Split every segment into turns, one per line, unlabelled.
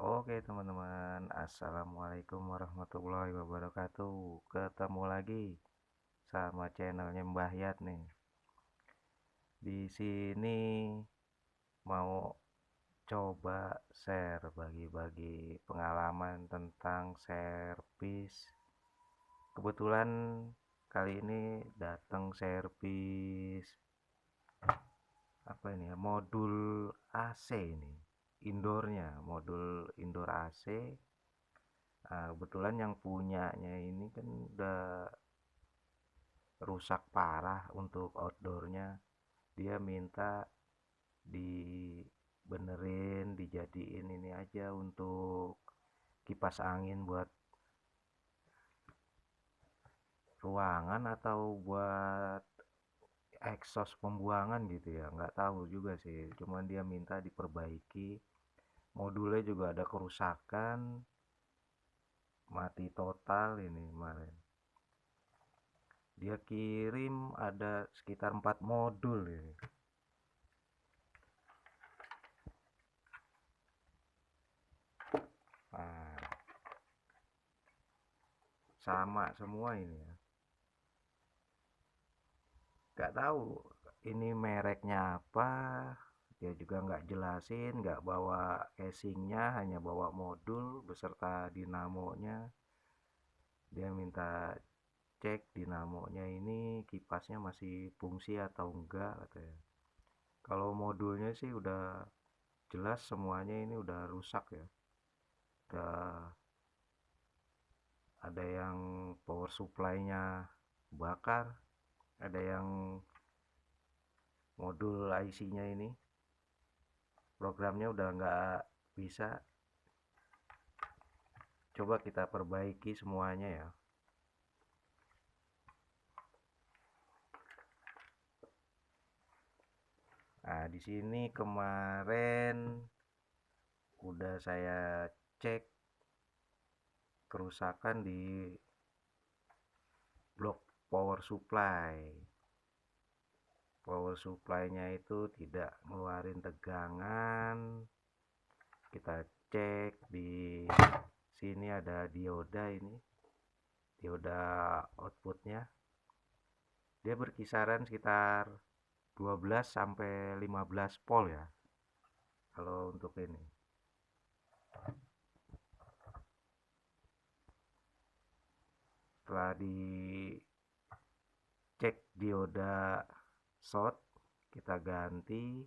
Oke teman-teman, Assalamualaikum warahmatullahi wabarakatuh. Ketemu lagi sama channelnya Mbah Yat nih. Di sini mau coba share bagi-bagi pengalaman tentang servis. Kebetulan kali ini datang servis apa ini ya, modul AC ini. Indoornya, modul indoor AC. Nah, kebetulan yang punyanya ini kan udah rusak parah untuk outdoornya. Dia minta dibenerin, dijadiin ini aja untuk kipas angin buat ruangan atau buat exhaust pembuangan gitu ya. Nggak tahu juga sih. Cuman dia minta diperbaiki. Modulnya juga ada kerusakan, mati total ini kemarin. Dia kirim ada sekitar 4 modul ini. Nah, sama semua ini ya. Nggak tahu ini mereknya apa. Dia juga nggak jelasin, nggak bawa casingnya, hanya bawa modul beserta dinamonya. Dia minta cek dinamonya ini kipasnya masih fungsi atau enggak katanya. Kalau modulnya sih udah jelas semuanya ini udah rusak ya. Udah ada yang power supply-nya bakar, ada yang modul IC-nya ini programnya udah nggak bisa. Coba kita perbaiki semuanya ya. Nah, di sini kemarin udah saya cek kerusakan di blok power supply. Power supply-nya itu tidak ngeluarin tegangan. Kita cek di sini ada dioda ini. Dioda outputnya. Dia berkisaran sekitar 12 sampai 15 volt ya. Kalau untuk ini. Setelah dicek dioda short, kita ganti.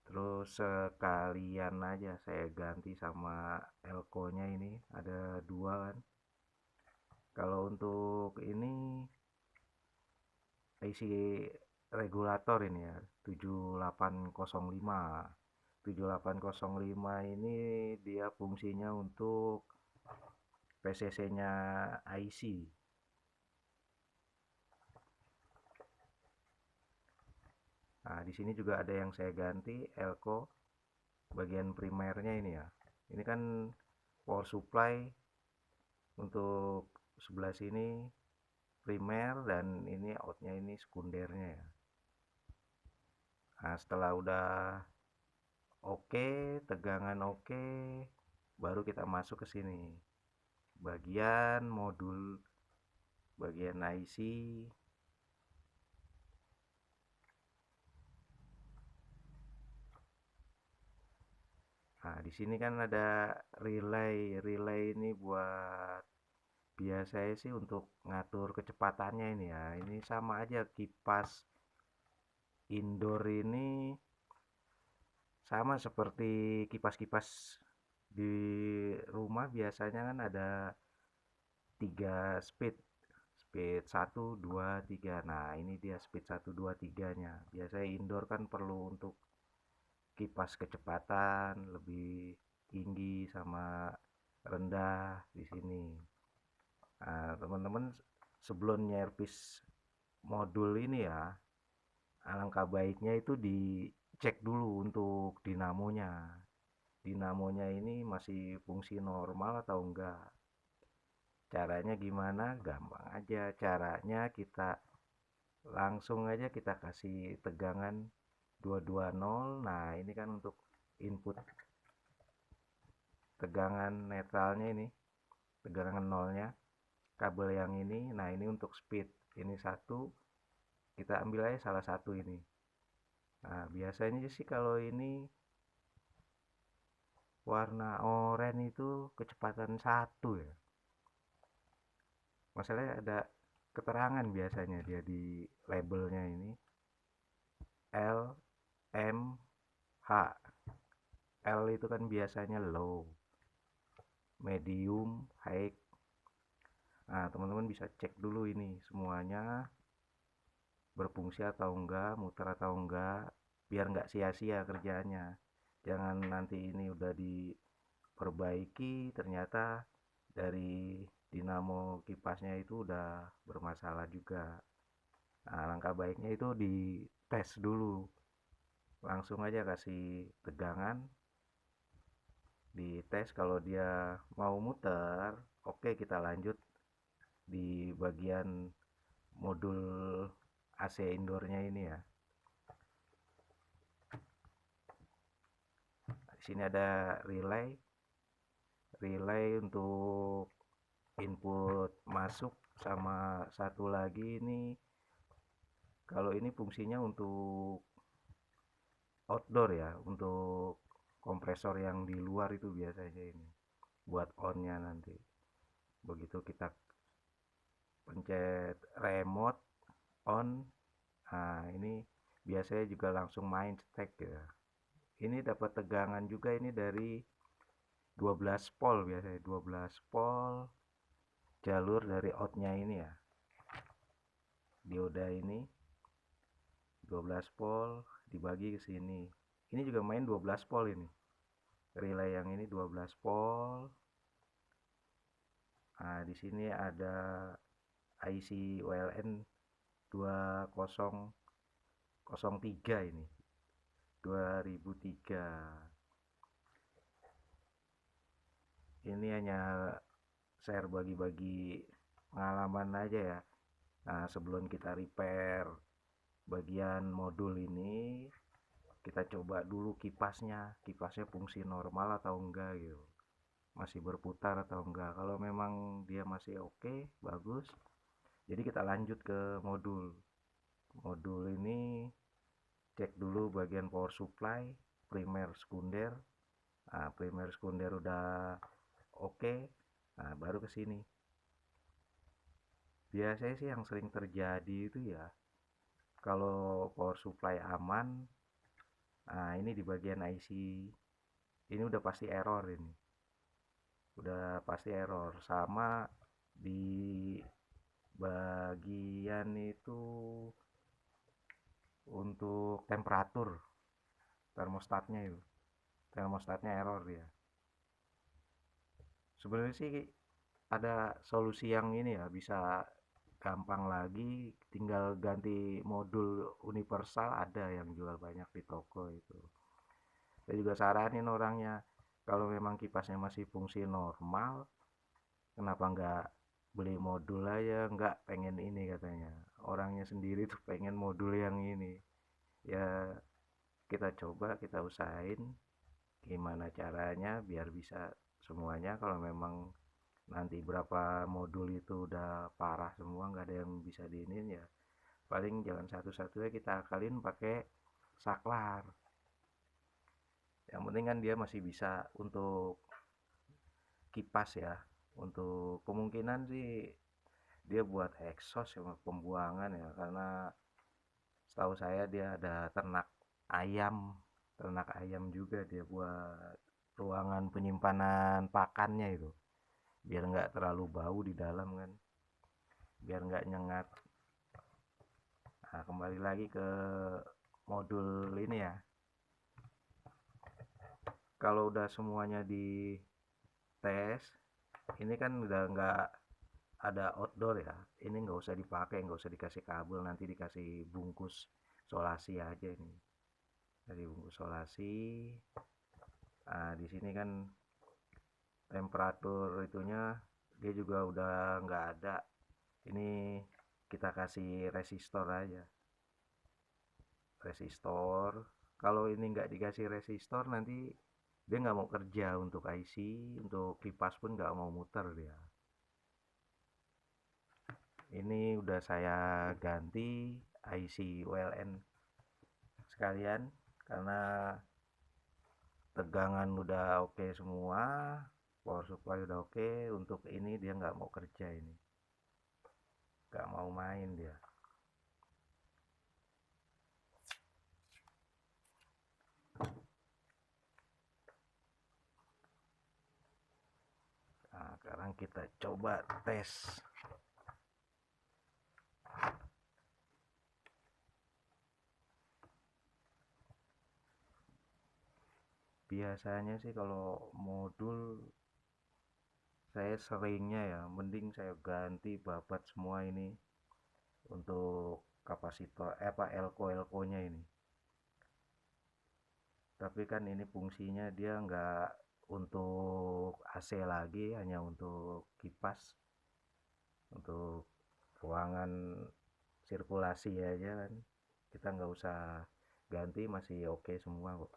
Terus sekalian aja saya ganti sama elko-nya ini. Ada dua kan. Kalau untuk ini IC regulator ini ya, 7805. 7805 ini dia fungsinya untuk PCC-nya IC. Nah, di sini juga ada yang saya ganti elko bagian primernya ini ya. Ini kan power supply untuk sebelah sini primer dan ini outnya ini sekundernya ya. Nah, setelah udah oke, tegangan oke, baru kita masuk ke sini. Bagian modul, bagian IC. Nah, di sini kan ada relay. Relay ini buat biasanya sih untuk ngatur kecepatannya ini ya. Ini sama aja kipas indoor ini sama seperti kipas-kipas di rumah biasanya kan ada 3 speed. Speed 1, 2, 3. Nah, ini dia speed 1, 2, 3-nya. Biasanya indoor kan perlu untuk kipas kecepatan lebih tinggi sama rendah di sini. Nah, teman-teman sebelum nyervis modul ini ya, alangkah baiknya itu dicek dulu untuk dinamonya. Dinamonya ini masih fungsi normal atau enggak. Caranya gimana? Gampang aja. Caranya kita langsung aja kita kasih tegangan 220. Nah, ini kan untuk input tegangan netralnya ini, tegangan nolnya, kabel yang ini. Nah, ini untuk speed. Ini satu, kita ambil aja salah satu ini. Nah, biasanya sih kalau ini warna oranye itu kecepatan satu ya. Masalahnya ada keterangan biasanya dia di labelnya ini L, M, H. L itu kan biasanya low, medium, high. Nah, teman-teman bisa cek dulu ini semuanya berfungsi atau enggak, muter atau enggak, biar nggak sia-sia kerjanya. Jangan nanti ini udah diperbaiki, ternyata dari dinamo kipasnya itu udah bermasalah juga. Nah, langkah baiknya itu dites dulu. Langsung aja kasih tegangan, dites kalau dia mau muter, oke kita lanjut di bagian modul AC indoornya ini ya. Di sini ada relay untuk input masuk, sama satu lagi ini, kalau ini fungsinya untuk outdoor ya, untuk kompresor yang di luar itu biasanya ini buat onnya nanti. Begitu kita pencet remote on, nah ini biasanya juga langsung main cetek ya. Ini dapat tegangan juga ini dari 12 volt, biasanya 12 volt jalur dari outnya ini ya, dioda ini 12 volt dibagi ke sini. Ini juga main 12 volt ini. Relay yang ini 12 volt. Nah, di sini ada IC ULN 2003 ini. 2003. Ini hanya share bagi-bagi pengalaman aja ya. Nah, sebelum kita repair bagian modul ini, kita coba dulu kipasnya fungsi normal atau enggak gitu, masih berputar atau enggak. Kalau memang dia masih oke, bagus, jadi kita lanjut ke modul ini, cek dulu bagian power supply, primer, sekunder. Nah, primer, sekunder udah oke, nah baru ke sini. Biasanya sih yang sering terjadi itu ya, kalau power supply aman, nah ini di bagian IC ini udah pasti error ini. Udah pasti error. Sama di bagian itu untuk temperatur termostatnya itu. Termostatnya error ya. Sebenarnya sih ada solusi yang ini ya, bisa gampang lagi, tinggal ganti modul universal, ada yang jual banyak di toko itu. Saya juga saranin orangnya, kalau memang kipasnya masih fungsi normal, kenapa nggak beli modul aja, nggak pengen ini katanya. Orangnya sendiri tuh pengen modul yang ini. Ya kita coba, kita usahain gimana caranya biar bisa semuanya. Kalau memang nanti berapa modul itu udah parah semua, nggak ada yang bisa diinin, ya paling jalan satu-satunya kita akalin pakai saklar. Yang penting kan dia masih bisa untuk kipas ya. Untuk kemungkinan sih dia buat exhaust sama pembuangan ya, karena setahu saya dia ada ternak ayam juga, dia buat ruangan penyimpanan pakannya itu, biar nggak terlalu bau di dalam kan, biar nggak nyengat. Nah, kembali lagi ke modul ini ya, kalau udah semuanya di tes, ini kan udah nggak ada outdoor ya, ini nggak usah dipakai, nggak usah dikasih kabel, nanti dikasih bungkus solasi aja ini, dari bungkus solasi. Nah, di sini kan temperatur itunya dia juga udah nggak ada, ini kita kasih resistor aja, resistor. Kalau ini nggak dikasih resistor, nanti Dia nggak mau kerja untuk IC, untuk kipas pun nggak mau muter dia. Ini udah saya ganti IC ULN sekalian karena tegangan udah oke semua, power supply udah oke. Untuk ini dia nggak mau kerja ini, nggak mau main dia. Nah, sekarang kita coba tes. Biasanya sih kalau modul saya seringnya ya, mending saya ganti babat semua ini untuk kapasitor apa elko-elkonya ini. Tapi kan ini fungsinya dia nggak untuk AC lagi, hanya untuk kipas, untuk ruangan sirkulasi aja kan. Kita nggak usah ganti, masih oke semua kok.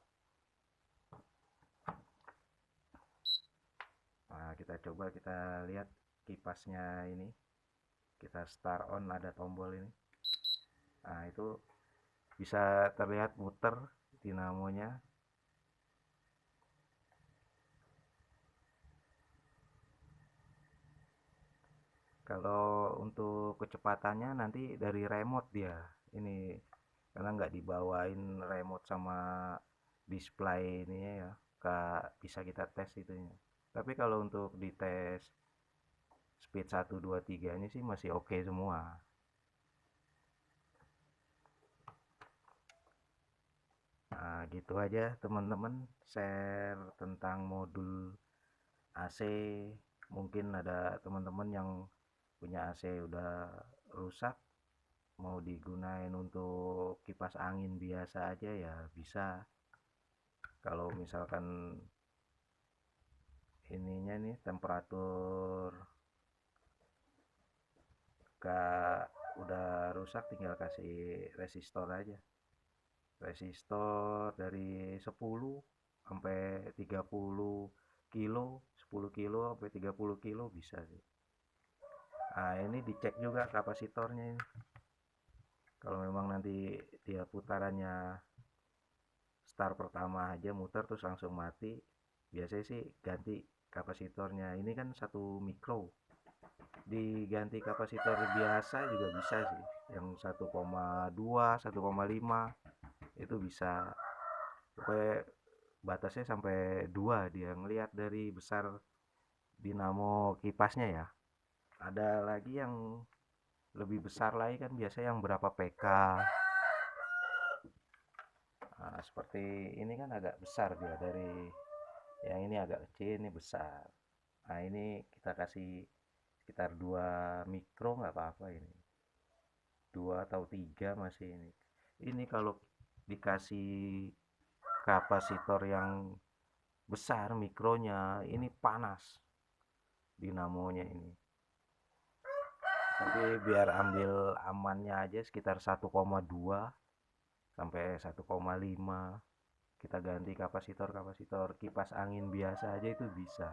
Nah, kita coba kita lihat kipasnya ini. Kita start on, ada tombol ini. Nah, itu bisa terlihat muter dinamonya. Kalau untuk kecepatannya nanti dari remote dia. Ini karena nggak dibawain remote sama display ini ya. Nggak bisa kita tes itunya. Tapi kalau untuk dites speed 1 2 3 ini sih masih oke semua. Nah, gitu aja teman-teman, share tentang modul AC. Mungkin ada teman-teman yang punya AC udah rusak, mau digunain untuk kipas angin biasa aja ya bisa. Kalau misalkan ininya nih temperatur gak udah rusak, tinggal kasih resistor aja. Resistor dari 10 sampai 30 kilo, 10 kilo sampai 30 kilo bisa sih. Nah, ini dicek juga kapasitornya ini. Kalau memang nanti dia putarannya start pertama aja muter terus langsung mati, biasanya sih ganti kapasitornya. Ini kan 1 mikro, diganti kapasitor biasa juga bisa sih, yang 1,2 1,5 itu bisa. Pokoknya batasnya sampai 2 dia ngelihat dari besar dinamo kipasnya ya. Ada lagi yang lebih besar lagi kan biasanya yang berapa PK. Nah, seperti ini kan agak besar dia, dari yang ini agak kecil, ini besar. Nah, ini kita kasih sekitar 2 mikro nggak apa-apa ini. 2 atau 3 masih ini. Ini kalau dikasih kapasitor yang besar mikronya, ini panas dinamonya ini. Tapi biar ambil amannya aja sekitar 1,2 sampai 1,5 kita ganti kapasitor kipas angin biasa aja itu bisa,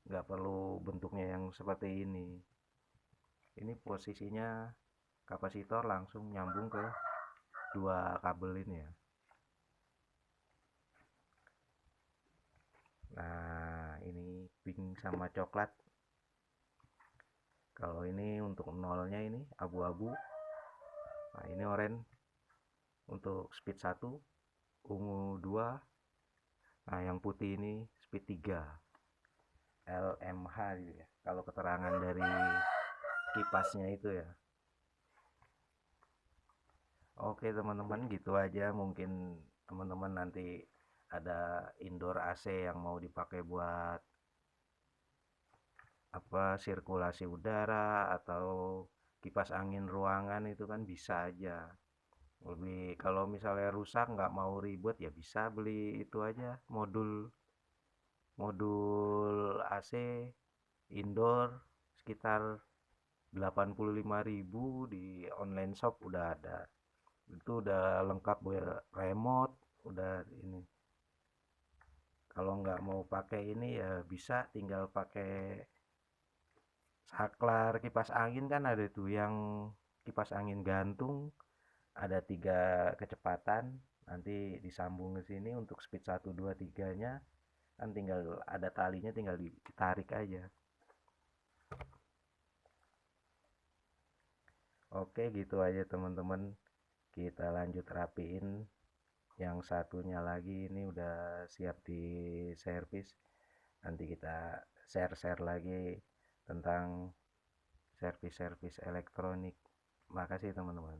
nggak perlu bentuknya yang seperti ini posisinya kapasitor langsung nyambung ke 2 kabel ini ya. Nah, ini pink sama coklat. Kalau ini untuk nolnya ini abu-abu. Nah, ini oranye untuk speed 1, ungu 2. Nah, yang putih ini speed 3. LMH gitu ya. Kalau keterangan dari kipasnya itu ya. Oke teman-teman, gitu aja. Mungkin teman-teman nanti ada indoor AC yang mau dipakai buat apa, sirkulasi udara atau kipas angin ruangan, itu kan bisa aja. Lebih kalau misalnya rusak nggak mau ribet ya bisa beli itu aja, modul modul AC indoor sekitar 85.000 di online shop udah ada. Itu udah lengkap remote, udah ini. Kalau nggak mau pakai ini ya bisa tinggal pakai saklar kipas angin, kan ada tuh yang kipas angin gantung, ada 3 kecepatan, nanti disambung ke sini untuk speed 1 2 3-nya, kan tinggal ada talinya, tinggal ditarik aja. Oke, gitu aja teman-teman, kita lanjut rapiin. Yang satunya lagi ini udah siap di servis, nanti kita share-share lagi tentang servis-servis elektronik. Makasih teman-teman.